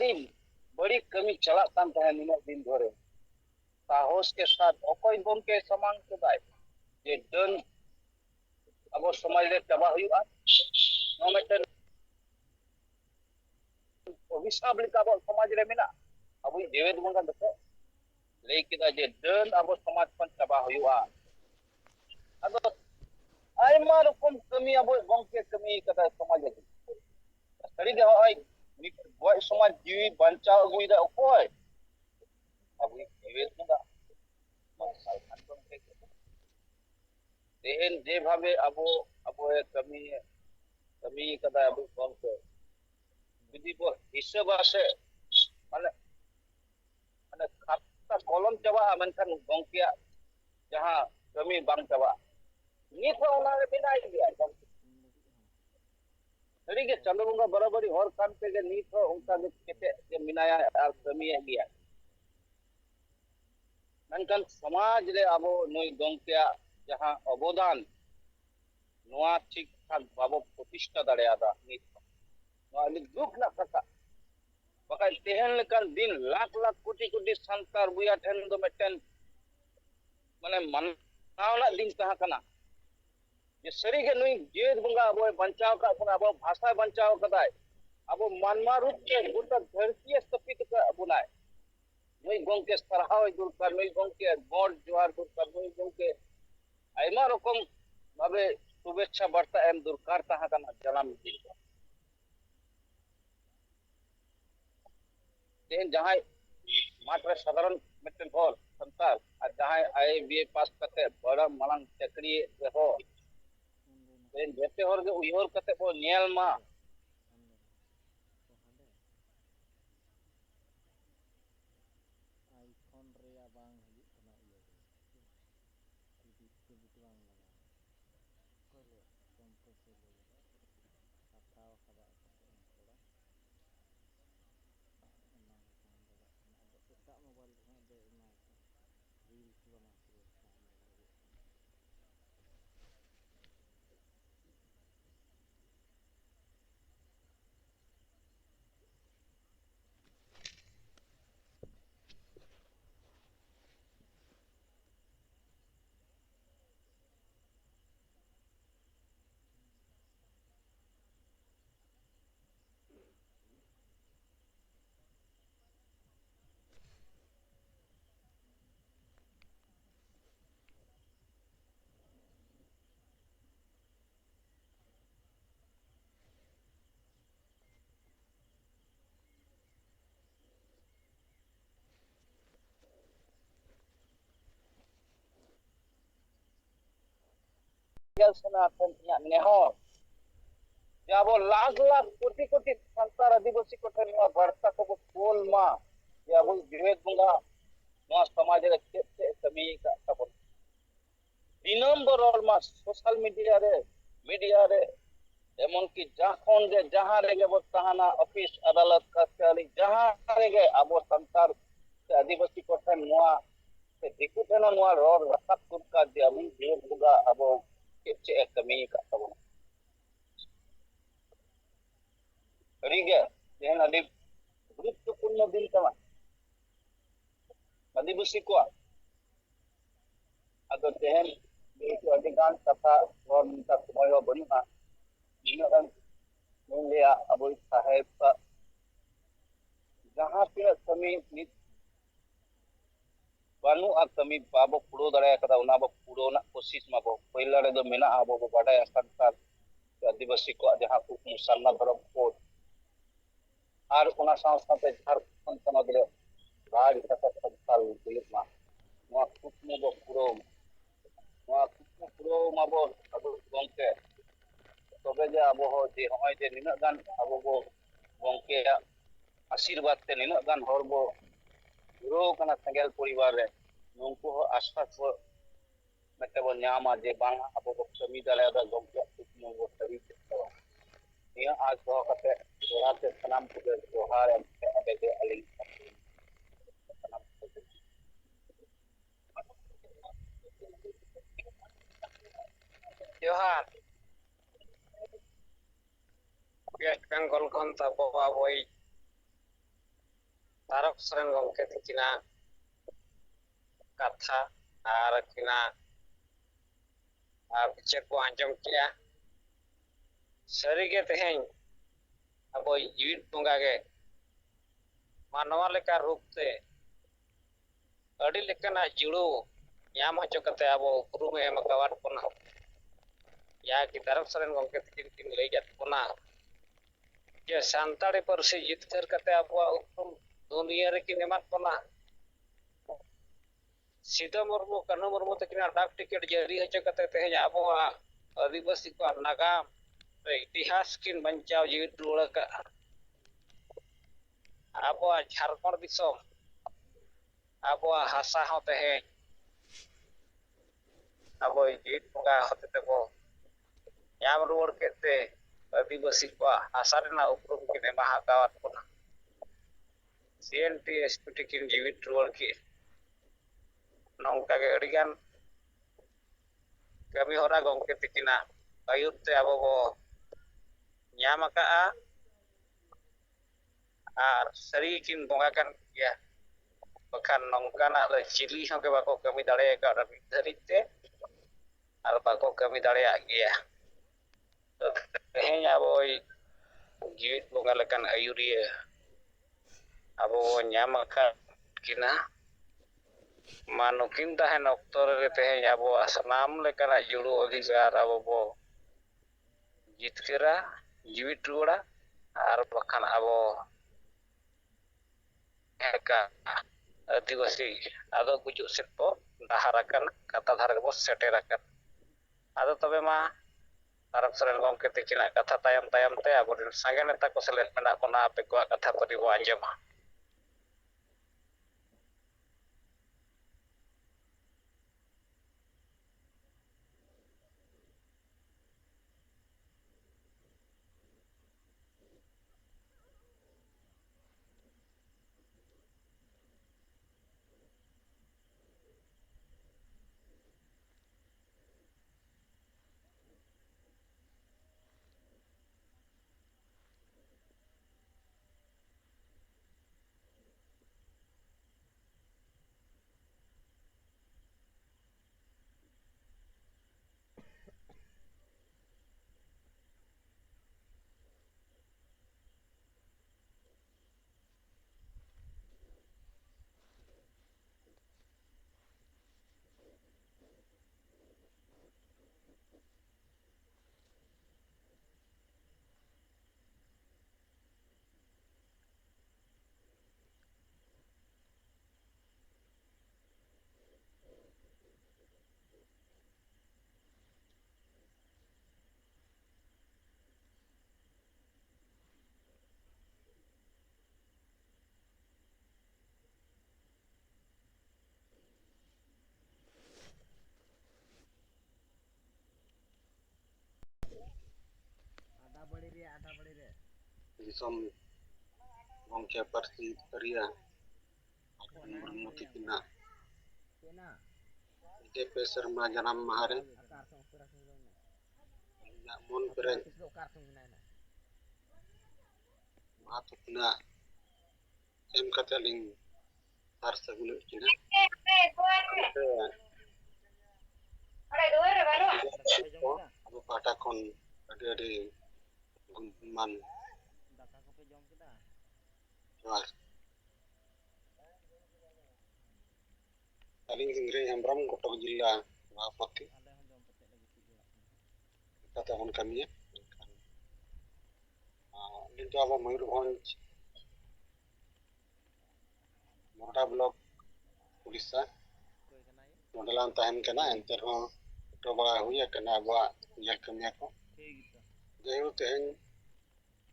आदि बड़ी कमी चला नीना दिन धरे साहस के साथ अकोय गंके समान कदाय जे डन अब समाज रे चबा हुआ नोमेटन अभिशाप लेका अब समाज रे मेना अब जेवेद बंगा दको लई केदा जे डन अब समाज खन चबा हुआ अदो आयमा रकम कमी अब गंके कमी कदा समाज रे सरी गे होय गय समाज जीवी बंचाव अगुइदा अकोय अब जेवेद बंगा तेहन जे भावे अब कमी कमी कदा अब गंके जुदी बो हिसाब आसे माने माने खाता कलम चबा मनखान गंकिया जहां कमी बांग चबा नित ओना रे बिनाई गया सरी के चंद्र बंगा बराबरी हर काम पे के नित उनका केते के मिनाया आर कमी गया मनखान समाज रे अब नई गंकिया जहां अवदान नोआ ठीक ठाक बाबो प्रतिष्ठा दाड़ेयादा नित दुख ना कथा बकाय तेहन लेकान दिन लाख लाख कोटी कोटी संतार बुया ठेन दो मेटन माने मनावना दिन तहा कना जे सरी के नुई जेद बंगा अब बंचाव का अपन अब भाषा बंचाव कदाय अब मानवा रूप के गोटा धरती स्थापित का बुनाय नुई गंके सरहाव दुरकार नुई गंके गॉड जोहार दुरकार नुई गंके आयमा रकम भावे शुभेच्छा वार्ता एम दुरकार तहा कना जलाम दिन तेहन जहां मात्र साधारण मिट्टन हर संतार और जहां IBA पास करते बड़ा मलांग चक्री हो तेहन जेते हर के उयहर करते बो नेल मा सनातन नेहर जब लाख लाख कोटी कोटी संसार आदिवासी को वार्ता को कोल मा जब जेवेद बंगा नवा समाज रे केते कमी का तब दिनम बरल मा सोशल मीडिया रे एमन की जहां जे जहां रे गे तहाना ऑफिस अदालत कचहरी जहां रे गे अब संसार से आदिवासी को नवा से दिकु ठेन नवा रोड रखा तुका जे अब जेवेद बंगा अब केचे कमी का तब सरी गे तेहन अभी गुरुत्वपूर्ण दिन कमा आदिवासी को अदो तेहन अधिकांश कथा और उनका समय हो बड़ी मा इनगन लिया अब साहेब का जहां पे कमी नित बानु आ कमी बाबो पुरो दड़े कदा उना बो पुरो ना कोशिश मा बो पहिला रे दो मेना आबो बो बाडा संतार आदिवासी को जहां को मुसलमान धर्म को और उना साथे झारखंड समग्र राज कथा संताल पुलिस मा नवा कुटने बो पुरो मा बो अब गंके तबे जे अब हो जे होय जे निना गान अब बो गंके आशीर्वाद ते निना गान हर बो रो कना संगेल परिवार रे नुंको हो आश्वास बो मते बो न्यामा जे बांग अब बो कमी दाले दा गंके कुटने बो सभी तो निया आज हो कते जोहाते सलाम के जोहार अबे के अली जोहार वेस्ट बेंगल खन तब aboy तारक सोरेन गंके तिकिना कथा और किना विचार को आंजम किया सरीगे तेहें अब जीवित बंगा के मानवा लेका रूप से अड़ी लेकना जुड़ो याम हचो कते अब उपरुम एम कवाट कोना या कि तारक सोरेन गंके तिकिन लई जात कोना जे सांताड़ी पर से जितकर कते अब उपरुम दुनिया रे कि नेमात कोना सीधा मुर्मू कन्हू मुर्मू तकिना डाक टिकट जारी हचो कते तेहें अब आदिवासी को नागाम इतिहास किन बंचाव जीवित रुड़ा का अब झारखंड दिसोम अब हासा होते हैं अब जीवित बंगा होते ते बो याम रुड़ केते आदिवासी को हासा रेना उपरुम किने महाकावत कोना सीएनटी एसपीटी किन जीवित रुड़ की नौका के अड़िगान कमी होरा गंके तिकिना आयुर ते अब बो ᱧᱟᱢ ᱟᱠᱟᱜᱼᱟ ᱟᱨ ᱥᱟᱹᱨᱤ ᱠᱤᱱ ᱵᱚᱸᱜᱟ ᱠᱟᱱ ᱜᱮᱭᱟ ᱵᱟᱠᱷᱟᱱ ᱱᱚᱝᱠᱟᱱᱟᱜ ᱫᱚ ᱪᱤᱞᱤ ᱦᱚᱸ ᱜᱮ ᱵᱟᱠᱚ ᱠᱟᱹᱢᱤ ᱫᱟᱲᱮ ᱟᱠᱟᱫᱟ ᱢᱤᱫ ᱫᱷᱟᱹᱨᱤᱡ ᱛᱮ ᱟᱨ ᱵᱟᱠᱚ ᱠᱟᱹᱢᱤ ᱫᱟᱲᱮᱭᱟᱜ ᱜᱮᱭᱟ ᱛᱮᱦᱮᱧ ᱟᱵᱚ ᱡᱤᱣᱤᱫ ᱵᱚᱸᱜᱟ ᱞᱮᱠᱟᱱ ᱟᱹᱭᱩᱨᱤᱭᱟᱹ ᱟᱵᱚ ᱧᱟᱢ ᱟᱠᱟᱫ ᱠᱤᱱᱟ ᱱᱩᱠᱤᱱ ᱛᱟᱦᱮᱱ ᱚᱠᱛᱚ ᱨᱮ ᱛᱮᱦᱮᱧ ᱟᱵᱚᱣᱟᱜ ᱥᱟᱱᱟᱢ ᱞᱮᱠᱟᱱᱟᱜ ᱡᱩᱲᱩ ᱚᱫᱷᱤᱠᱟᱨ ᱟᱵᱚ ᱵᱚ जितकरा जीवित रुड़ा और बखान अब आदिवासी आदो गुजु सेट बो डाहाराकन कथा धार बो सेटेराकन आदो तबे मा तारक सोरेन गंके तिकिना कथा तायम तायम ते अब संगे नेता को सेलेद मेना कोना आपे को कथा परि बो आंजमा दिसम गंके पार्टी करिया मुर्मू तिकिना जेपे शर्मा जन्म महारे मन करे मातुकना एम कतलिंग हर सगुल किना अब पाटा कोन अडी गुमान aling singre hembram kotok jilla wapoti kata kon kami ya itu apa Mayurbhanj Morda blok pulisa modelan tahan kena enter ho coba huya kena abwa nyal kami ako jayu tehen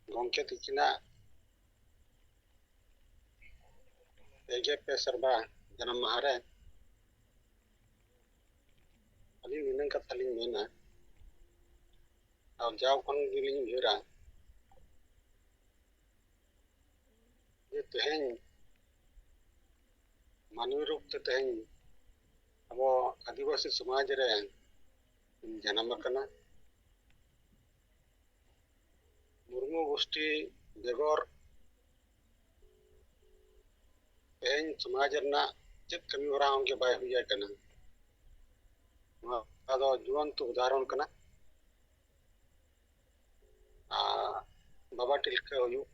gongke tikina EGP serba janam mahare aling minang kataling mena अब जाओ कौन गिलिंग घेरा ये तेहन मानवीय रूप से तेहन अब आदिवासी समाज रे जन्म करना मुर्मू गोष्ठी बेगर ᱛᱮᱦᱮᱧ ᱥᱚᱢᱟᱡᱽ ᱨᱮᱱᱟᱜ ᱪᱮᱫ ᱠᱟᱹᱢᱤ ᱦᱚᱨᱟ ᱦᱚᱸᱜᱮ ᱵᱟᱭ ᱦᱩᱭ ᱟᱠᱟᱱᱟ᱾ ᱱᱚᱣᱟ ᱫᱚ ᱡᱩᱣᱟᱹᱱᱛᱚ ᱩᱫᱟᱦᱚᱨᱚᱱ ᱠᱟᱱᱟ᱾ ᱵᱟᱵᱟ ᱛᱤᱞᱠᱟᱹ ᱦᱩᱭᱩᱜ,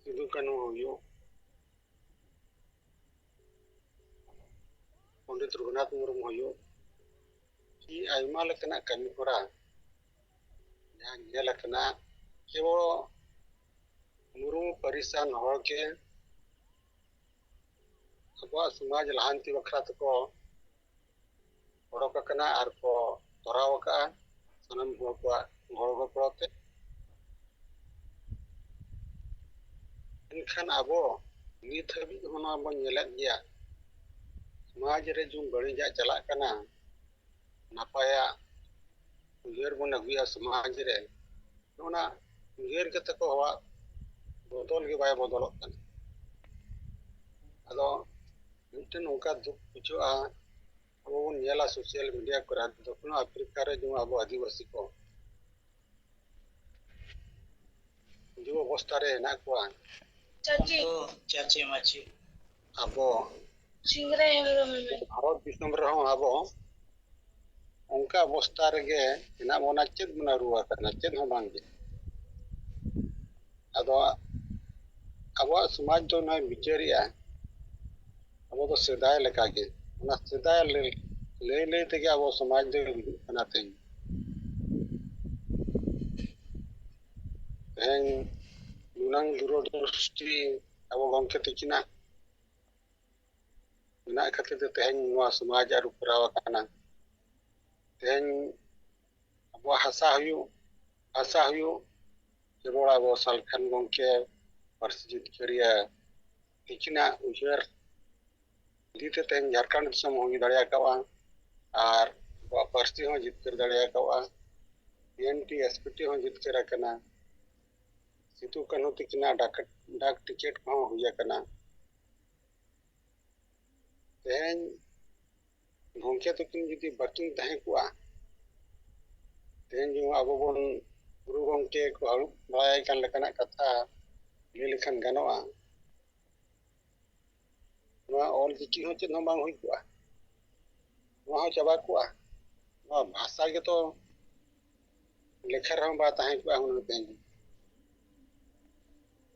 ᱥᱤᱫᱩ ᱠᱟᱹᱱᱦᱩ ᱦᱩᱭᱩᱜ, ᱯᱚᱸᱰᱤᱛ ᱨᱚᱜᱷᱩᱱᱟᱛᱷ ᱢᱩᱨᱢᱩ ᱦᱩᱭᱩᱜ, ᱠᱤ ᱟᱭᱢᱟ ᱞᱮᱠᱟᱱᱟᱜ ᱠᱟᱹᱢᱤ ᱦᱚᱨᱟ ᱡᱟᱦᱟᱸ ᱧᱮᱞ ᱟᱠᱟᱱᱟ ᱠᱮᱵᱚᱞ ᱢᱩᱨᱢᱩ ᱯᱟᱹᱨᱤᱥᱟᱱ ᱦᱚᱲ ᱜᱮ ᱟᱵᱚᱣᱟᱜ ᱥᱚᱢᱟᱡᱽ ᱞᱟᱦᱟᱱᱛᱤ ᱵᱟᱠᱷᱨᱟ ᱛᱮᱠᱚ ᱚᱰᱚᱠ ᱟᱠᱟᱱᱟ ᱟᱨ ᱠᱚ ᱛᱚᱨᱟᱣ ᱟᱠᱟᱜᱼᱟ ᱥᱟᱱᱟᱢ ᱦᱚᱲ ᱠᱚᱣᱟᱜ ᱜᱚᱲᱚ ᱜᱚᱯᱚᱲᱚ ᱛᱮ᱾ ᱮᱱᱠᱷᱟᱱ ᱟᱵᱚ ᱱᱤᱛ ᱦᱟᱹᱵᱤᱡ ᱦᱚᱸ ᱱᱚᱣᱟ ᱵᱚᱱ ᱧᱮᱞᱮᱫ ᱜᱮᱭᱟ, ᱥᱚᱢᱟᱡᱽ ᱨᱮ ᱡᱩᱱ ᱵᱟᱹᱲᱤᱡᱟᱜ ᱪᱟᱞᱟᱜ ᱠᱟᱱᱟ, ᱱᱟᱯᱟᱭᱟᱜ ᱩᱭᱦᱟᱹᱨ ᱵᱚᱱ ᱟᱹᱜᱩᱭᱟ ᱥᱚᱢᱟᱡᱽ ᱨᱮ, ᱚᱱᱟ ᱩᱭᱦᱟᱹᱨ ᱠᱟᱛᱮ ᱠᱚ ᱦᱚᱲᱟᱜ ᱵᱚᱫᱚᱞ ᱜᱮ ᱵᱟᱭ ᱵᱚᱫᱚᱞᱚᱜ ᱠᱟᱱᱟ᱾ ᱟᱫᱚ ᱢᱤᱫᱴᱮᱱ ᱱᱚᱝᱠᱟ ᱫᱩᱠ ᱵᱩᱡᱷᱟᱹᱜᱼᱟ, ᱟᱵᱚ ᱵᱚᱱ ᱧᱮᱞᱟ ᱥᱳᱥᱟᱞ ᱢᱤᱰᱤᱭᱟ ᱠᱚᱨᱮ ᱫᱚᱠᱷᱤᱱ ᱟᱯᱷᱨᱤᱠᱟ ᱨᱮ ᱡᱮᱢᱚᱱ ᱟᱵᱚ ᱟᱹᱫᱤᱵᱟᱹᱥᱤ ᱠᱚ ᱡᱩ ᱚᱵᱚᱥᱛᱷᱟ ᱨᱮ ᱦᱮᱱᱟᱜ ᱠᱚᱣᱟ, ᱟᱵᱚ ᱵᱷᱟᱨᱚᱛ ᱫᱤᱥᱚᱢ ᱨᱮᱦᱚᱸ ᱟᱵᱚ ᱚᱱᱠᱟ ᱚᱵᱚᱥᱛᱷᱟ ᱨᱮᱜᱮ ᱦᱮᱱᱟᱜ ᱵᱚᱱᱟ, ᱪᱮᱫ ᱵᱚᱱ ᱨᱩᱣᱟᱹ ᱟᱠᱟᱱᱟ? ᱪᱮᱫ ᱦᱚᱸ ᱵᱟᱝᱜᱮ᱾ ᱟᱫᱚ ᱟᱵᱚᱣᱟᱜ ᱥᱚᱢᱟᱡᱽ ᱫᱚ ᱱᱚᱜᱼᱚᱭ ᱵᱤᱪᱟᱹᱨᱮᱜᱼᱟ, ᱟᱵᱚ ᱫᱚ ᱥᱮᱫᱟᱭ ᱞᱮᱠᱟᱜᱮ, ᱚᱱᱟ ᱥᱮᱫᱟᱭ ᱞᱟᱹᱭ ᱛᱮᱜᱮ ᱟᱵᱚ ᱥᱚᱢᱟᱡᱽ ᱫᱚ ᱦᱤᱡᱩᱜ ᱠᱟᱱᱟ ᱛᱮᱦᱮᱧ᱾ ᱛᱮᱦᱮᱧ ᱱᱩᱱᱟᱹᱝ ᱫᱩᱨᱚᱫᱨᱚᱥᱴᱤ ᱟᱵᱚ ᱜᱚᱢᱠᱮ ᱛᱟᱹᱠᱤᱱᱟᱜ ᱢᱮᱱᱟᱜ ᱠᱷᱟᱹᱛᱤᱨ ᱛᱮ ᱛᱮᱦᱮᱧ ᱱᱚᱣᱟ ᱥᱚᱢᱟᱡᱽ ᱟᱹᱨᱩ ᱯᱷᱮᱨᱟᱣ ᱟᱠᱟᱱᱟ᱾ ᱛᱮᱦᱮᱧ ᱟᱵᱚᱣᱟᱜ ᱦᱟᱥᱟ ᱦᱩᱭᱩᱜ ᱠᱮᱵᱚᱞ ᱟᱵᱚ ᱥᱟᱞᱠᱷᱟᱱ ᱜᱚᱢᱠᱮ ᱯᱟᱹᱨᱥᱤ ᱡᱤᱛᱠᱟᱹᱨᱤᱭᱟᱹ ᱛᱤᱠᱤᱱᱟᱜ ᱩᱭᱦᱟᱹᱨ ᱤᱫᱤ ᱛᱮ ᱛᱮᱦᱮᱧ ᱡᱷᱟᱲᱠᱷᱚᱸᱰ ᱫᱤᱥᱚᱢ ᱦᱩᱭ ᱫᱟᱲᱮ ᱟᱠᱟᱣᱟ, ᱟᱨ ᱟᱵᱚᱣᱟᱜ ᱯᱟᱹᱨᱥᱤ ᱦᱚᱸ ᱡᱤᱛᱠᱟᱹᱨ ᱫᱟᱲᱮ ᱟᱠᱟᱣᱟ, PNT SPT ᱦᱚᱸ ᱡᱤᱛᱠᱟᱹᱨ ᱟᱠᱟᱱᱟ, ᱥᱤᱫᱩ ᱠᱟᱹᱱᱦᱩ ᱛᱟᱹᱠᱤᱱᱟᱜ ᱰᱟᱠ ᱴᱤᱠᱤᱴ ᱠᱚᱦᱚᱸ ᱦᱩᱭ ᱟᱠᱟᱱᱟ᱾ ᱛᱮᱦᱮᱧ ᱜᱚᱢᱠᱮ ᱛᱟᱹᱠᱤᱱ ᱡᱩᱫᱤ ᱵᱟᱹᱠᱤᱱ ᱛᱟᱦᱮᱸ ᱠᱚᱜᱼᱟ, ᱛᱮᱦᱮᱧ ᱡᱮᱢᱚᱱ ᱟᱵᱚ ᱵᱚᱱ ᱜᱩᱨᱩ ᱜᱚᱢᱠᱮ ᱠᱚ ᱟᱹᱨᱩᱵ ᱵᱟᱲᱟᱭ ᱠᱟᱱ ᱞᱮᱠᱟᱱᱟᱜ ᱠᱟᱛᱷᱟ ᱞᱟᱹᱭ ᱞᱮᱠᱷᱟᱱ ᱜᱟᱱᱚᱜᱼᱟ, ᱱᱚᱣᱟ ᱚᱞᱪᱤᱠᱤ ᱦᱚᱸ ᱪᱮᱫ ᱦᱚᱸ ᱵᱟᱝ ᱦᱩᱭ ᱠᱚᱜᱼᱟ, ᱱᱚᱣᱟ ᱦᱚᱸ ᱪᱟᱵᱟ ᱠᱚᱜᱼᱟ, ᱱᱚᱣᱟ ᱵᱷᱟষᱟ ᱜᱮᱛᱚ ᱞᱮᱠᱷᱟ ᱨᱮᱦᱚᱸ ᱵᱟᱭ ᱛᱟᱦᱮᱸ ᱠᱚᱜᱼᱟ ᱦᱩᱱᱟᱹᱝ ᱛᱮᱦᱮᱧ᱾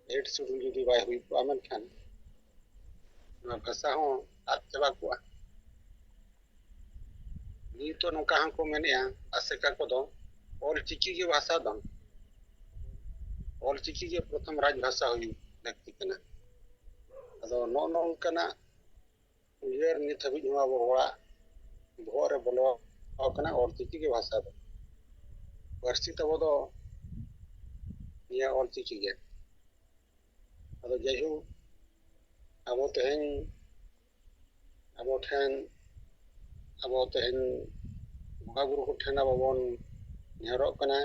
8 ᱥᱤᱰᱩᱞ ᱡᱩᱫᱤ ᱵᱟᱭ ᱦᱩᱭ ᱠᱚᱜᱼᱟ, ᱢᱮᱱᱠᱷᱟᱱ ᱱᱚᱣᱟ ᱵᱷᱟষᱟ ᱦᱚᱸ ᱟᱫ ᱪᱟᱵᱟ ᱠᱚᱜᱼᱟ᱾ ᱱᱤᱛᱚᱜ ᱱᱚᱝᱠᱟ ᱦᱚᱸᱠᱚ ᱢᱮᱱᱮᱜᱼᱟ ᱟᱥᱮᱠᱟ ᱠᱚᱫᱚ, ᱚᱞᱪᱤᱠᱤ ᱜᱮ ᱵᱷᱟষᱟ ᱫᱚ, ᱚᱞᱪᱤᱠᱤ ᱜᱮ ᱯᱨᱚᱛᱷᱚᱢ ᱨᱟᱡᱽ ᱵᱷᱟষᱟ ᱦᱩᱭᱩᱜ ᱞᱟᱹᱠᱛᱤ ᱠᱟᱱᱟ᱾ ᱟᱫᱚ ᱱᱚᱜᱼᱚ ᱱᱚᱝᱠᱟᱱᱟᱜ ᱩᱭᱦᱟᱹᱨ ᱱᱤᱛ ᱦᱟᱹᱵᱤᱡ ᱦᱚᱸ ᱟᱵᱚ ᱦᱚᱲᱟᱜ ᱵᱚᱦᱚᱜ ᱨᱮ ᱵᱚᱞᱚ ᱟᱠᱟᱱᱟ, ᱚᱞᱪᱤᱠᱤ ᱜᱮ ᱵᱷᱟষᱟ ᱫᱚ, ᱯᱟᱹᱨᱥᱤ ᱛᱟᱵᱚ ᱫᱚ ᱱᱤᱭᱟᱹ ᱚᱞᱪᱤᱠᱤ ᱜᱮ᱾ ᱟᱫᱚ ᱡᱟᱭᱦᱳᱠ ᱟᱵᱚ ᱛᱮᱦᱮᱧ ᱵᱚᱸᱜᱟ ᱵᱩᱨᱩ ᱠᱚᱴᱷᱮᱱ ᱟᱵᱚ ᱵᱚᱱ ᱱᱮᱦᱚᱨᱚᱜ ᱠᱟᱱᱟ,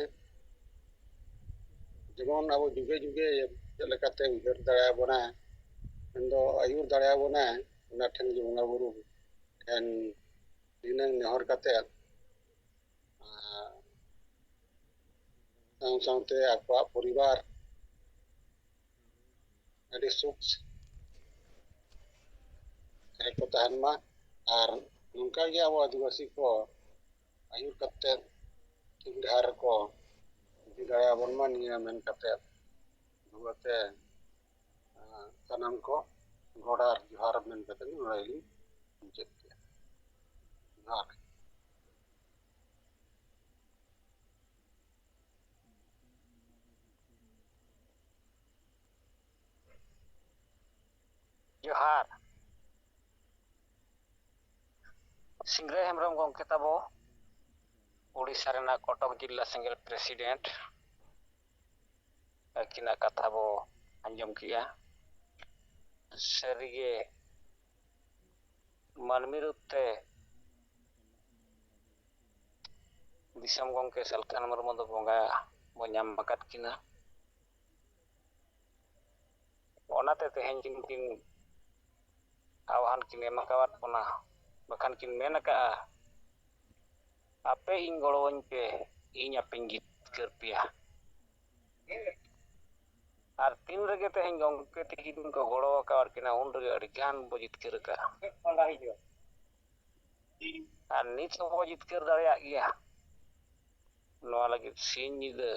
ᱡᱮᱢᱚᱱ ᱟᱵᱚ ᱡᱩᱜᱮ ᱡᱩᱜᱮ ᱪᱮᱫ ᱞᱮᱠᱟᱛᱮ ᱩᱭᱦᱟᱹᱨ ᱫᱟᱲᱮᱭᱟᱵᱚᱱᱟ, ᱢᱮᱱᱫᱚ ᱟᱹᱭᱩᱨ ᱫᱟᱲᱮᱭᱟᱵᱚᱱᱟ, ᱚᱱᱟ ᱴᱷᱮᱱ ᱜᱮ ᱵᱚᱸᱜᱟ ᱵᱩᱨᱩ ᱴᱷᱮᱱ ᱱᱤᱱᱟᱹᱝ ᱱᱮᱦᱚᱨ ᱠᱟᱛᱮᱫ ᱥᱟᱶᱛᱮ ᱟᱠᱚᱣᱟᱜ ᱯᱚᱨᱤᱵᱟᱨ ᱟᱹᱰᱤ ᱥᱩᱠ ᱨᱮᱠᱚ ᱛᱟᱦᱮᱱ ᱢᱟ, ᱟᱨ ᱱᱚᱝᱠᱟᱜᱮ ᱟᱵᱚ ᱟᱹᱫᱤᱵᱟᱹᱥᱤ ᱠᱚ ᱟᱹᱭᱩᱨ ᱠᱟᱛᱮᱫ ᱴᱷᱤᱠ ᱰᱟᱦᱟᱨ ᱨᱮᱠᱚ ᱤᱫᱤ ᱫᱟᱲᱮᱭᱟᱵᱚᱱ ᱢᱟ, ᱱᱤᱭᱟᱹ ᱢᱮᱱ ᱠᱟᱛᱮᱫ ᱫᱩᱲᱟᱹᱛᱮ ᱥᱟᱱᱟᱢ ᱠᱚ ᱜᱚᱰ ᱡᱚᱦᱟᱨ ᱢᱮᱱ ᱠᱟᱛᱮᱫ ᱱᱚᱰᱮ ᱜᱮᱞᱤᱧ ᱢᱩᱪᱟᱹᱫ ᱠᱮᱜᱼᱟ᱾ ᱡᱚᱦᱟᱨ᱾ ᱡᱚᱦᱟᱨ᱾ ᱥᱤᱝᱨᱟᱹᱭ ᱦᱮᱢᱵᱨᱚᱢ ᱜᱚᱢᱠᱮ ᱛᱟᱵᱚ, ᱩᱲᱤᱥᱥᱟ ᱨᱮᱱᱟᱜ ᱠᱚᱴᱚᱠ ᱡᱤᱞᱟ ᱥᱮᱸᱜᱮᱞ ᱯᱨᱮᱥᱤᱰᱮᱱᱴ, ᱟᱹᱠᱤᱱᱟᱜ ᱠᱟᱛᱷᱟ ᱵᱚ ᱟᱸᱡᱚᱢ ᱠᱮᱜᱼᱟ᱾ ᱥᱟᱹᱨᱤᱜᱮ ᱢᱟᱹᱱᱢᱤ ᱨᱩᱯ ᱛᱮ ᱫᱤᱥᱚᱢ ᱜᱚᱢᱠᱮ ᱥᱟᱞᱠᱷᱟᱱ ᱢᱩᱨᱢᱩ ᱫᱚ ᱵᱚᱸᱜᱟ ᱵᱚ ᱧᱟᱢ ᱟᱠᱟᱫ ᱠᱤᱱᱟ᱾ ᱚᱱᱟᱛᱮ ᱛᱮᱦᱮᱧ ᱠᱤᱱ ᱟᱦ్వాᱱ ᱠᱤᱱ ᱮᱢ ᱟᱠᱟᱣᱟᱫ ᱵᱚᱱᱟ, ᱵᱟᱠᱷᱟᱱ ᱠᱤᱱ ᱢᱮᱱ ᱟᱠᱟᱜᱼᱟ, ᱟᱯᱮ ᱤᱧ ᱜᱚᱲᱚᱣᱟᱹᱧ ᱯᱮ, ᱤᱧ ᱟᱯᱮᱧ ᱡᱤᱛᱠᱟᱹᱨ ᱯᱮᱭᱟ᱾ ᱟᱨ ᱛᱤᱱ ᱨᱮᱜᱮ ᱛᱮᱦᱮᱧ ᱜᱚᱝᱠᱮ ᱛᱤᱠᱤᱱ ᱠᱚ ᱜᱚᱲᱚ ᱟᱠᱟᱫ ᱠᱤᱱᱟ ᱩᱱ ᱨᱮᱜᱮ ᱟᱹᱰᱤ ᱜᱟᱱ ᱵᱚ ᱡᱤᱛᱠᱟᱹᱨ ᱟᱠᱟᱜᱼᱟ ᱟᱨ ᱱᱤᱛ ᱦᱚᱸᱵᱚ ᱡᱤᱛᱠᱟᱹᱨ ᱫᱟᱲᱮᱭᱟᱜ ᱜᱮᱭᱟ ᱱᱚᱣᱟ ᱞᱟᱹᱜᱤᱫ ᱥᱤᱧ ᱧᱤᱫᱟᱹ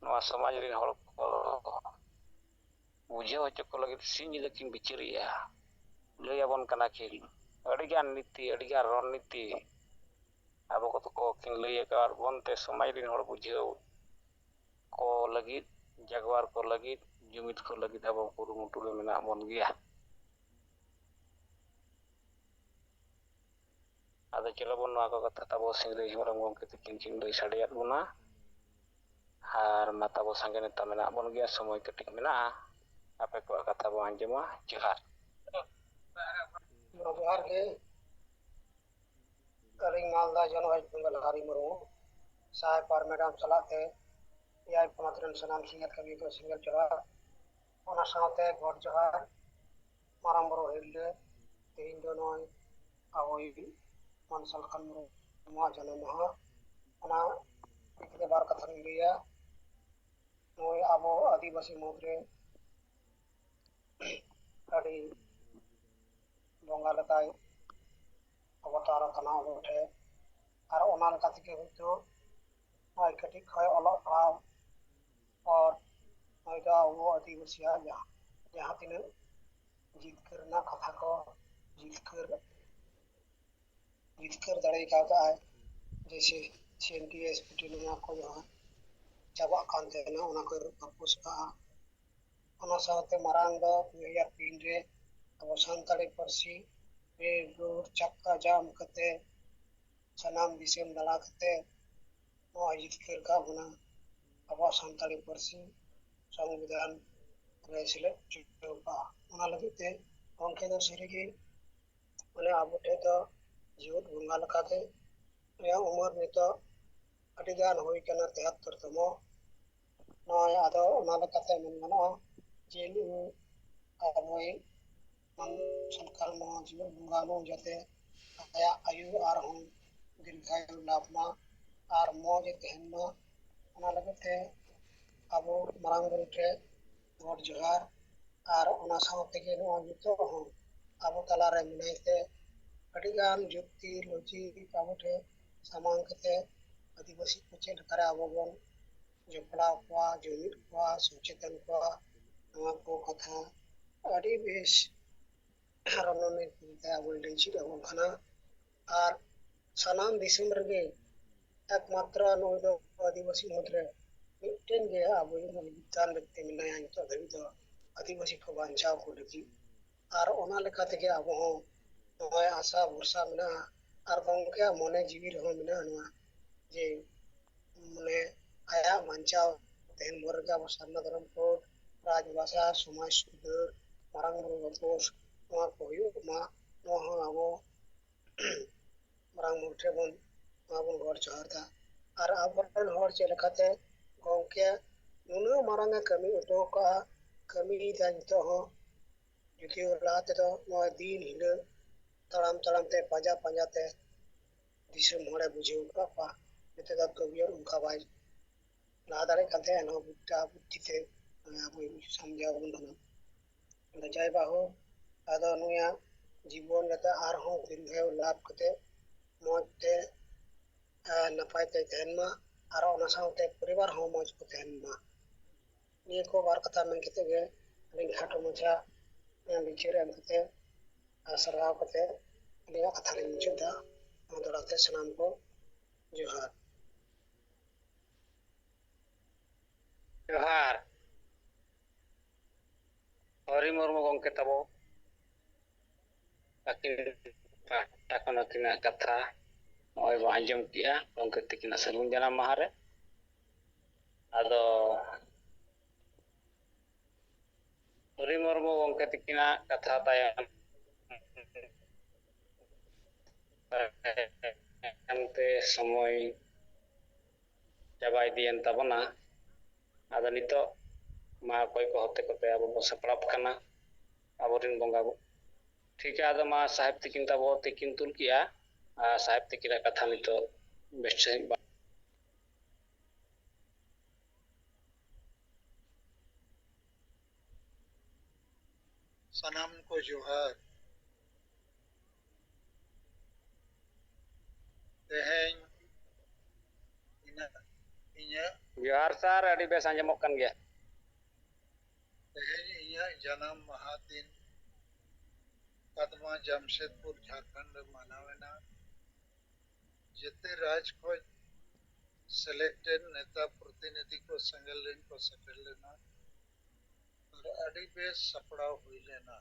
ᱱᱚᱣᱟ ᱥᱚᱢᱟᱡᱽ ᱨᱮᱱ ᱦᱚᱲ ᱠᱚ ᱵᱩᱡᱷᱟᱹᱣ ᱦᱚᱪᱚ ᱠᱚ ᱞᱟᱹᱜᱤᱫ ᱥᱤᱧ ᱧᱤᱫᱟᱹ ᱠᱤᱱ ᱵᱤᱪᱟᱹᱨᱮᱜᱼᱟ ᱞᱟᱹᱭ ᱟᱵᱚᱱ ᱠᱟᱱᱟ ᱠᱤᱱ ᱟᱹᱰᱤᱜᱟन ᱱᱤᱛᱤ ᱟᱹᱰᱤᱜᱟᱱ ᱨᱚᱲᱱᱤᱛᱤ ᱟᱵᱚ ᱠᱚ ᱠᱤᱱ ᱞᱟᱹᱭ ᱟᱠᱟᱫ ᱵᱚᱱᱛᱮ ᱥᱚᱢᱟᱡᱽ ᱨᱮᱱ ᱦᱚᱲ ᱵᱩᱡᱷᱟᱹᱣ ᱠᱚ ᱞᱟᱹᱜᱤᱫ ᱡᱟᱜᱣᱟᱨ ᱠᱚ ᱞᱟᱹᱜᱤᱫ ᱡᱩᱢᱤᱫ ᱠᱚ ᱞᱟᱹᱜᱤᱫ ᱟᱵᱚ ᱠᱩᱨᱩᱢᱩᱴᱩ ᱨᱮ ᱢᱮᱱᱟᱜ ᱵᱚᱱ ᱜᱮᱭᱟ ᱟᱫᱚ ᱪᱚᱞᱚ ᱵᱚᱱ ᱱᱚᱣᱟ ᱠᱚ ᱠᱟᱛᱷᱟ ᱛᱟᱵᱚ ᱥᱤᱝᱨᱟᱹᱭ ᱦᱮᱢᱵᱨᱚᱢ ᱜᱚᱢᱠᱮ ᱛᱟᱹᱠᱤᱱ ᱠᱤᱱ ᱞᱟᱹᱭ ᱥᱟᱰᱮᱭᱟᱫ ᱵᱚᱱᱟ ᱟᱨ ᱢᱟ ᱛᱟᱵᱚ ᱥᱟᱸᱜᱮ ᱱᱮᱛᱟ ᱢᱮᱱᱟᱜ ᱵᱚᱱ ᱜᱮᱭᱟ ᱥᱚᱢᱚᱭ ᱠᱟᱹᱴᱤᱡ ᱢᱮᱱᱟᱜᱼᱟ ᱟᱯᱮ ᱠᱚᱣᱟᱜ ᱠᱟᱛᱷᱟ ᱵᱚᱱ ᱟᱸᱡᱚᱢᱟ ᱡᱚᱦᱟᱨ ᱡᱚᱦᱟर ᱜᱮ ᱟᱹᱞᱤᱧ ᱢᱟᱞᱫᱟ ᱡᱚᱱᱚᱡ ᱵᱮᱝᱜᱚᱞ ᱦᱟᱨᱤ ᱢᱩᱨᱢᱩ ᱥᱟᱦᱮᱵ ᱟᱨ ᱢᱮᱰᱟᱢ ᱥᱟᱞᱟᱜ ᱛᱮ ᱮᱭᱟᱭ ᱯᱚᱱᱚᱛ ᱨᱮᱱ ᱥᱟᱱᱟᱢ ᱥᱤᱸᱜᱟᱹᱛ ᱠᱟᱹᱢᱤ ᱠᱚ ᱥᱤᱸᱜᱟᱹᱲ ᱡᱚᱦᱟᱨ ᱚᱱᱟ ᱥᱟᱶᱛᱮ ᱜᱚᱰ ᱡᱚᱦᱟर ᱢᱟᱨᱟᱝ ᱵᱩᱨᱩ ᱦᱤᱨᱞᱟᱹ ᱛᱮᱦᱮᱧ ᱫᱚ ᱱᱚᱜᱼᱚᱭ ᱟᱵᱚᱭᱤᱡ ᱢᱟᱱᱥᱟᱞ ᱠᱷᱟᱱ ᱢᱩᱨᱢᱩᱣᱟᱜ ᱡᱟᱱᱟᱢ ᱢᱟᱦᱟ ᱚᱱᱟ ᱤᱫᱤ ᱠᱟᱛᱮ ᱵᱟᱨ ᱠᱟᱛᱷᱟ ᱞᱤᱧ ᱞᱟᱹᱭᱟ ᱱᱚᱜᱼᱚᱭ ᱟᱵᱚ ᱟᱹᱫᱤᱵᱟᱹᱥᱤ ᱢᱩᱫᱽᱨᱮ ᱟᱹᱰᱤ ᱵᱚᱸᱜᱟ ᱞᱮᱠᱟᱭ অবতার আকানা ওঠে আর ওনার কাছে হয়তো নয় কাটিক হয় অলক পড়াও और নয়তো আবু আদিবাসীরা যাহা তিনাᱹᱜ জিতকার না কথা को জিতকার দাঁড়াই কাউকায় जैसे सीएनटीएस पिटिनिया को यहाँ चाबा कान तेना ओना को प्रपोज का ओना साथे मारांग दो 2003 रे अब सानताड़ी पारसी रे रोड चक्का जाम कते सनाम दिसम दला कते नोआ जितकर का बना अब सानताड़ी पारसी संविधान रे सिलेक्ट चुका ओना लगते गंके दो सिरिगी बोले आबो टे तो जीवन बंगाल काते या उमर नितो अडिगान होई कना 73 तमो नोय आदो ओना लकाते मन गनो जेलु आबोई मन सरकार मो जीवन बंगालो जाते आया आयु आर हम दीर्घायु लाभमा आर मौज तहनमा ओना लगते आबो मारांग बुरुटे गॉड जोहार आर ओना सावते के नो नितो हो आबो तला रे मिनाइते अडिगान जुक्ति लॉजिक आबोटे सामान कते आदिवासी को चेक करे आबो बन जपड़ा को जुमित को सचेतन को नवा को कथा अडी बेस रनने ते आबो लेंची आबो खाना आर सनाम दिसम रगे एकमात्र नोय दो आदिवासी मुद्रे मिटन गे आबो विद्वान व्यक्ति मिनाया तो धरि दो आदिवासी को बांचाव को लगी आर ओना लेका तेगे आबो हो नोय आशा भरसा मिना आर गंके मने जीवी रहो मिना नवा जे मने आया बांचाव तेन मोरगा बसाना धरम कोड राजभाषा समाज सुधार मारांग बुरु बपोस नवा को हुयु मा नोहा आबो मारांग मुठे बन माबुन गॉड जोहार दा आर आबरन हर चेलकाते गंके नुनु मारांग कमी उतो का कमी दान तो हो जुकी लाते तो नोय दिन हिले तड़ाम तड़ाम ते पाजा पाजा ते दिसम मोड़े बुझे का पा नेते दा कवियर उनका बाई ला दारे काते नो बुट्टा बुट्टीते आबो समझा बंधन जाय बाहो आदो नुया जीवन लेता आर हो दीर्घायु लाभ कते मोते नपाय ते तहनमा आर ओना साउते परिवार हो मौज को तहनमा निये को बार कथा में कते गे लिंग खाटो मचा बिचेर एम कते सरगाव कते लिया कथा लिंग चुदा मदराते सनाम को जोहार जोहार हरि मुर्मू गंके तबो akin takon akina kata oi ba anjom kia gongke tikina sagun janam mahare ado Hori Murmu gongke tikina kata tayang ante somoy jabay diyan tabona ado nito ma koy ko hote kote abo bo saprap kana aborin bonga ठीक है आदम साहेब तिकिन तबो तिकिन तुल किया साहेब तिकिन कथा नितो best सनाम को जोहार तेहें इन्हें जोहार सर अड़ी बेस आंजमोग कान गया तेहें इन्हें जन्म महादिन कदमा जमशेदपुर झारखंड मनावेना जेते राज को सिलेक्टेड नेता प्रतिनिधि को संगलन को सेटल लेना और अड़ी बेस सपड़ा हुई लेना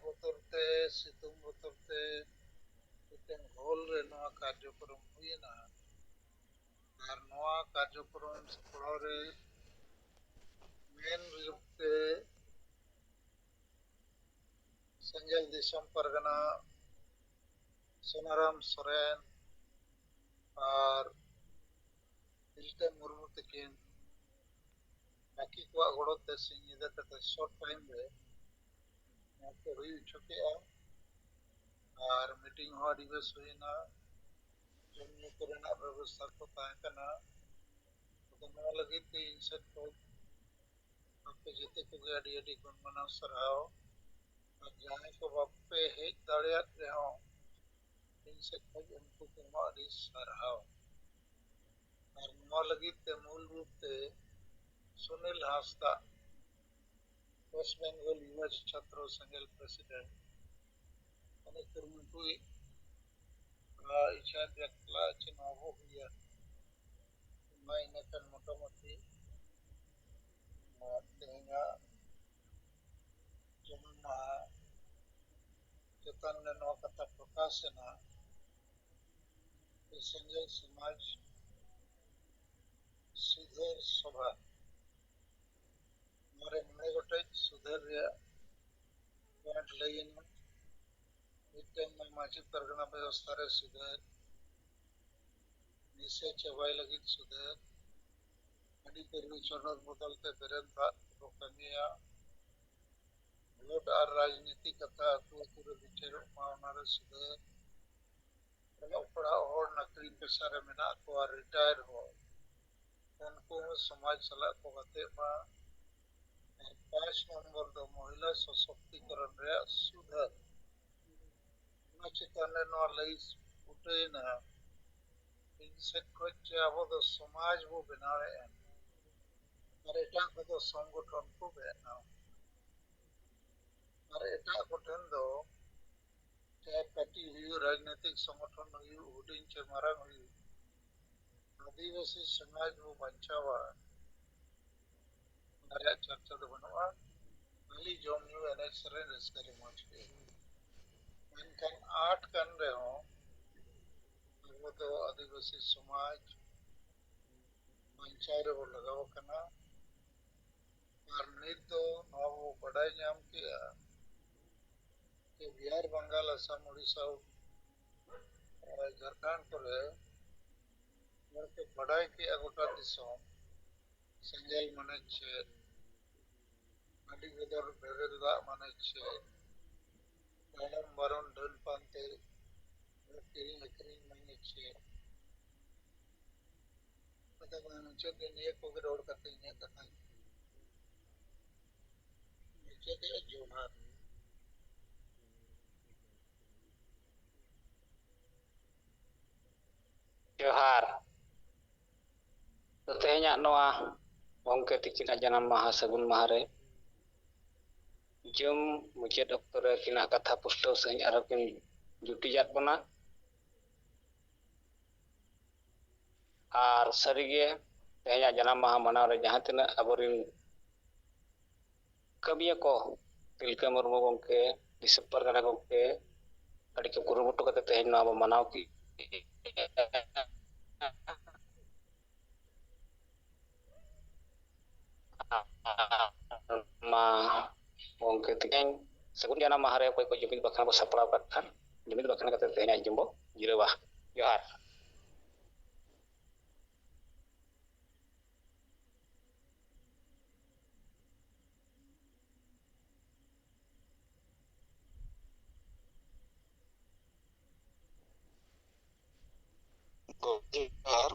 बतरते सितुंग बतरते इतने घोल रेनवा कार्यक्रम हुई ना और नवा कार्यक्रम सपड़ा रे मेन रूपते संजल दिसम परगना सोनाराम सोरेन और तिलका मुर्मू तकिन बाकी को गोड़ो ते सिंह ते शॉर्ट टाइम रे को हुई चुके और मीटिंग हो दिवस हुई ना जमने करना व्यवस्था को ताकना तो नवा लगी तीन से तो आपके जीते को गाड़ी गाड़ी गुण मना सराओ और जाने को बापे हेट दाड़ियात रहो तीन से कोई उनको कुमारी सराओ और नवा लगी ते मूल रूप ते सुनील हास्ता वेस्ट बंगाल युवा छात्र संघ प्रेसिडेंट अनेक कर्मचारी इच्छा व्यक्तला चुनाव हुआ मैं इन्हें मोटामोटी तेहंगा जमुना चैतन्य नौ कथा प्रकाश ना संजय समाज सुधर सभा हमारे मने गोटे सुधर पॉइंट लेना मिट्टन माझी परगना व्यवस्था रे सुधर निसे चबाई लगी सुधर अड़ी पूर्वी चरणर बदलते बेरंता रोकमिया वोट और राजनीति कथा पूरे विचार मावनारे सुधर लोग पढ़ा और नकरी पेशा रे मेना को रिटायर हो उनको समाज सलाह को बते मा 5 नंबर दो महिला सशक्तिकरण रे सुधर चिताने नो लईस उठे ना इनसेट को अब तो समाज वो बनावे और एटा को तो संगठन को बनाओ और एटा गठन दो चाहे पार्टी हुई राजनीतिक संगठन हुई हुडिंग चे मारा हुई आदिवासी समाज वो बचावा हमारे चर्चा तो बनवा पहली जोम न्यू एनएसरे रिस्करी मौजूद इनकन 8 कन रहे हो वो तो आदिवासी समाज पंचायत वो लगाओ करना और नहीं तो वो बड़ा जाम किया कि बिहार बंगाल असम उड़ीसा झारखंड पर बड़ा की अगोटा दिसों संजय मने छे अड़ी वेदर बेरेदा मने छे गणम वरुण ढल पांते किरी लकरी मने छे पता बना छे दिन एक को रोड करते ने कथा नीचे के जोहार जोहार तो तेहना नोआ गंके तिकिना जन्म माहा सगुन माहा रे जम मुचाद अक्तो रे किना कथा पुष्टव सही आरो किन जुटिजात बना और सरीगे तेहना जन्म माहा मनाव रे जहां तना अबोरिन कमिया को तिलका मुर्मू गंके दिसम परगना गंके अड़ी के कुरुमुटु कते तेहना अब मनाव की मा गंके तिकें सगुन जाना माहारे कोई को जमीन बखना को सपड़ाव कथन जमीन बखना कते तेहना जम्बो जिरवा जोहार जोहार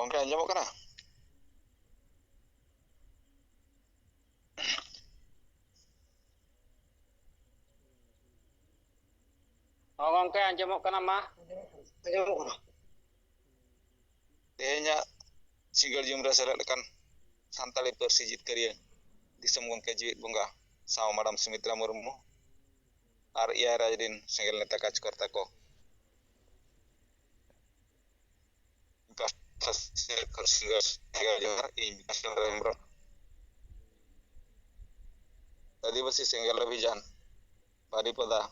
Gongke anjamok kana? Gongke anjamok kana ma? Anjamok kana. Tehenyag Sigal Jumra selek lekan Santali Persi Jitkariya Disem Gongke Jiwit Bongga saw Madam Sumitra Murmu ar iya Rajadin Senggel Neta Kackorta ko Adivasi Senggel Rabijan Padipada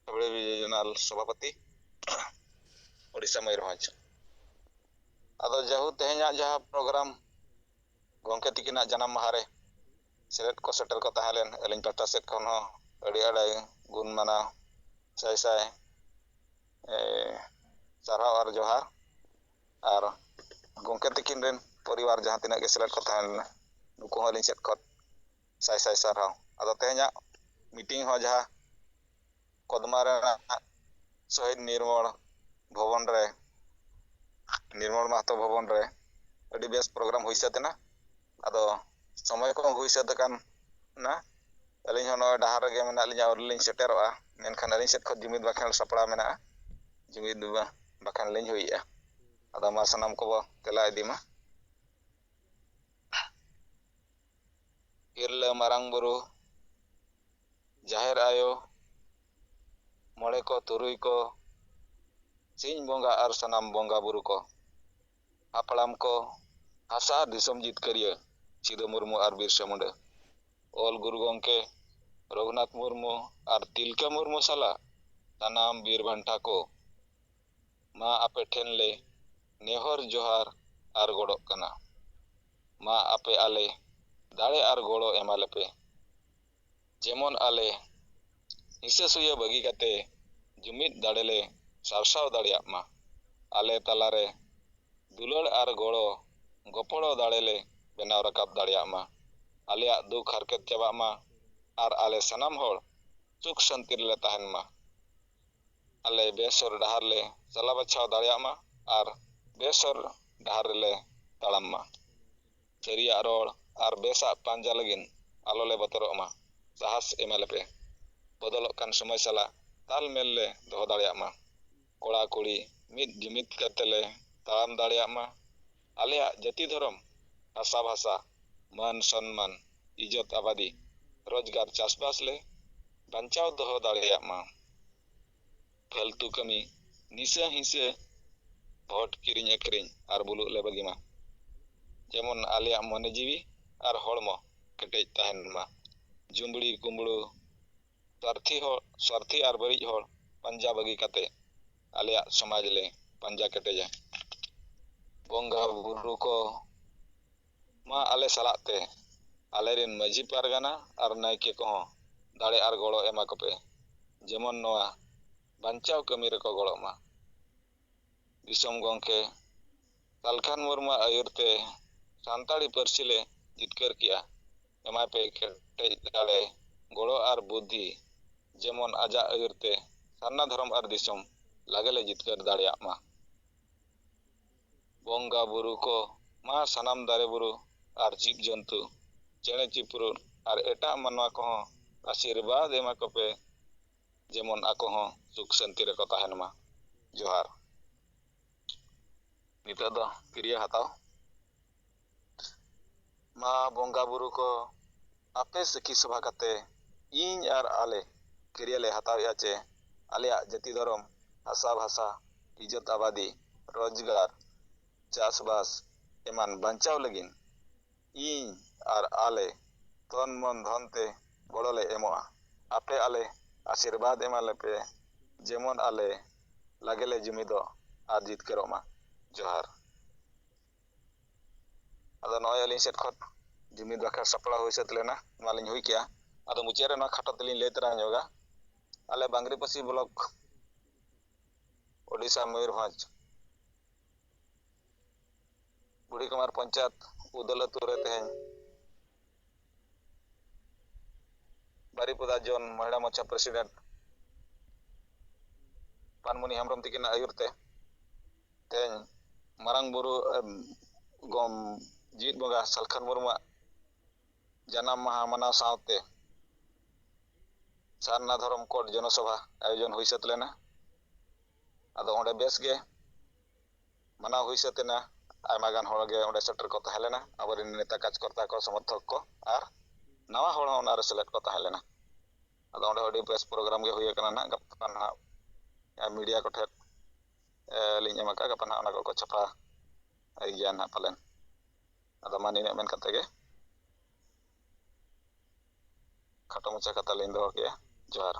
Regional Sabapati Odisha Mayurbhanj ado jahu tehenyag jaha program gongke tikinak janam mahare selet ko setel ko tahalen alin pahta sed khon ho adi adai gun mana say say sarhaw ar johar ar gongke tikin ren poriwar jaha tinak ge selet ko tahen nuku ho alin sed khot say say sarhaw ado tehenyag meeting ho jaha Kodma rena Sohid Nirmol Bhavan re Nirmol Mahto Bhavan re adi bes program hui satena ado সময় ko hui satakan na alin hono dahar ge mena linya orlin seteroa menkan alin set khot jumid bakhan sapra mena jumid bakhan lin huia ado ma sanam ko bo tela idima irla marang buru Jaher ayo Mole ko turuy ko Sing Bongga ar sanam bongga buru ko Hapalam ko hasa disom jitkariya Sido Murmu ar Birsa Munda Ol Guru Gongke Raghunath Murmu ar Tilka Murmu sala tanam Bir Bhanta ko ma ape then le nehor johar ar godok kana ma ape ale dare ar golo emalepe jemon ale hisa suya bagi kate jumid darele sarsaw dariyak ma ale talare dulal ar golo gopolo darele benaw rakap dariyak ma aleyak duk harket chaba ma ar ale sanam hor suk santir le tahen ma ale besor dahar le sala bachaw dariyak ma ar besor dahar le talam ma ceria rol ar besak panja lagin alole botorok ma sahas emalepe bodolok kan somoy sala tal mel le doho dariyak ma kora kuri mid jumid katele talam dariyak ma aleyak jati dhorom hasa bhasa मान सम्मान इज्जत आबादी रोजगार चासबास ले बांचाव दोहो दाड़ेयाग मा फालतू कमी निसा हिंसा भोट किरिंग अखरिंग आर बुलुग ले बगी मा जेमन आलेयाग मने जीवी आर हड़मो केटेज ताहेन मा जुमड़ी कुमड़ू स्वार्थी आर बरिज हड़ पंजा बगी काते आलेयाग समाज ले पंजा केटेजा बोंगा बुरु को ma ale salakte alerin maji pargana ar naike ko dare ar golo ema kope jemon noa banchaw kami reko golo ma disom gongke Talkhan Murmu ayurte santali persile jitkar kia ema pe kete dale golo ar buddhi jemon aja ayurte sarna dharam ar disom lagele jitkar dareyak ma bonga buru ko ma sanam dare buru ar जीव जंतु चेणे चिपरुन ar eta manwa ko आशीर्वाद ema kope jemon ako ho suk santi reko tahen ma johar nito do kiriya hataw ma bonga buru ko ape sekhi sabha kate ᱤᱧ ᱟᱨ ᱟᱞᱮ ᱠᱤᱨᱤᱭᱟ ᱞᱮ ᱦᱟᱛᱟᱣᱮᱜᱼᱟ ᱪᱮ ᱟᱞᱮᱭᱟᱜ ᱡᱟᱹᱛᱤ ᱫᱷᱚᱨᱚᱢ ᱦᱟᱥᱟ ᱵᱷᱟᱥᱟ ᱤᱡᱽᱡᱚᱛ ᱟᱵᱟᱫᱤ ᱨᱳᱡᱽᱜᱟᱨ ᱪᱟᱥᱵᱟᱥ ᱮᱢᱟᱱ ᱵᱟᱧᱪᱟᱣ ᱞᱟᱹᱜᱤᱫ ᱤᱧ ᱟᱨ ᱟᱞᱮ ᱛᱚᱱ ᱢᱚᱱ ᱫᱷᱚᱱᱛᱮ ᱜᱚᱲᱚ ᱞᱮ ᱮᱢᱚᱜᱼᱟ ᱟᱯᱮ ᱟᱞᱮ ᱟᱥᱤᱨᱵᱟᱫ ᱮᱢᱟᱞᱮᱯᱮ ᱡᱮᱢᱚᱱ ᱟᱞᱮ ᱞᱟᱜᱮᱞᱮ ᱡᱩᱢᱤᱫᱚᱜ ᱟᱨ ᱡᱤᱛᱠᱟᱹᱨᱚᱜ ᱢᱟ ᱡᱚᱦᱟᱨ ᱟᱫᱚ ᱱᱚᱜᱼᱚᱭ ᱟᱹᱞᱤᱧ ᱥᱮᱫ ᱠᱷᱚᱱ ᱡᱩᱢᱤᱫ ᱵᱟᱠᱷᱨᱟ ᱥᱟᱯᱲᱟᱣ ᱦᱩᱭ ᱥᱟᱹᱛ ᱞᱮᱱᱟ ᱱᱚᱣᱟᱞᱤᱧ ᱦᱩᱭ ᱠᱮᱜᱼᱟ ᱟᱫᱚ ᱢᱩᱪᱟᱹᱫ ᱨᱮ ᱱᱚᱣᱟ ᱠᱷᱟᱴᱚ ᱛᱮᱞᱤᱧ ᱞᱟᱹᱭ ᱛᱚᱨᱟ ᱧᱚᱜᱟ ᱟᱞᱮ ᱵᱟᱝᱨᱤᱯᱟᱹᱥᱤ ᱵᱞᱚᱠ ओडिशा मयूरभंज बुढ़ी कुमार पंचायत उदल अतुरे तेहें बारीपदा जोन महिला मोर्चा प्रेसिडेंट पानमुनि हेम्ब्रम तिकिन आयुरते ᱛᱮᱦᱮᱧ ᱢᱟᱨᱟᱝ ᱵᱩᱨᱩ ᱡᱤᱣᱤᱫ ᱵᱚᱸᱜᱟ ᱥᱟᱞᱠᱷᱟᱱ ᱢᱩᱨᱢᱩᱣᱟᱜ ᱡᱟᱱᱟᱢ ᱢᱟᱦᱟ ᱢᱟᱱᱟᱣ ᱥᱟᱶᱛᱮ ᱥᱟᱨᱱᱟ ᱫᱷᱚᱨᱚᱢ ᱠᱳᱰ ᱡᱚᱱᱚᱥᱚᱵᱷᱟ ᱟᱭᱳᱡᱚᱱ ᱦᱩᱭ ᱥᱟᱹᱛ ᱞᱮᱱᱟ। ᱟᱫᱚ ᱚᱸᱰᱮ ᱵᱮᱥ ᱜᱮ ᱢᱟᱱᱟᱣ ᱦᱩᱭ ᱥᱟᱹᱛ ᱮᱱᱟ। ᱟᱭᱢᱟ ᱜᱟᱱ ᱦᱚᱲ ᱜᱮ ᱚᱸᱰᱮ ᱥᱮᱴᱮᱨ ᱠᱚ ᱛᱟᱦᱮᱸ ᱞᱮᱱᱟ, ᱟᱵᱚᱨᱮᱱ ᱱᱮᱛᱟ ᱠᱟᱡᱽᱠᱚᱨᱛᱟ ᱠᱚ, ᱥᱚᱢᱚᱨᱛᱷᱚᱠ ᱠᱚ ᱟᱨ ᱱᱟᱣᱟ ᱦᱚᱲ ᱦᱚᱸ ᱚᱱᱟᱨᱮ ᱥᱮᱞᱮᱫ ᱠᱚ ᱛᱟᱦᱮᱸ ᱞᱮᱱᱟ। ᱟᱫᱚ ᱚᱸᱰᱮ ᱟᱹᱰᱤ ᱵᱮᱥ ᱯᱨᱳᱜᱨᱟᱢ ᱜᱮ ᱦᱩᱭ ᱟᱠᱟᱱᱟ ᱱᱟᱦᱟᱜ। ᱜᱟᱯᱟ ᱱᱟᱦᱟᱜ ᱢᱤᱰᱤᱭᱟ ᱠᱚᱴᱷᱮᱱ ᱞᱤᱧ ᱮᱢ ᱟᱠᱟᱫ, ᱜᱟᱯᱟ ᱱᱟᱦᱟᱜ ᱚᱱᱟ ᱠᱚᱠᱚ ᱪᱷᱟᱯᱟ ᱜᱮᱭᱟ ᱱᱟᱦᱟᱜ ᱯᱟᱞᱮᱱ। ᱟᱫᱚ ᱢᱟ ᱱᱤᱱᱟᱹᱜ ᱢᱮᱱ ᱠᱟᱛᱮ ᱜᱮ ᱠᱷᱟᱴᱚ ᱢᱟᱪᱷᱟ ᱠᱟᱛᱷᱟ ᱞᱤᱧ ᱫᱚᱦᱚ ᱠᱮᱜᱼᱟ। ᱡᱚᱦᱟᱨ।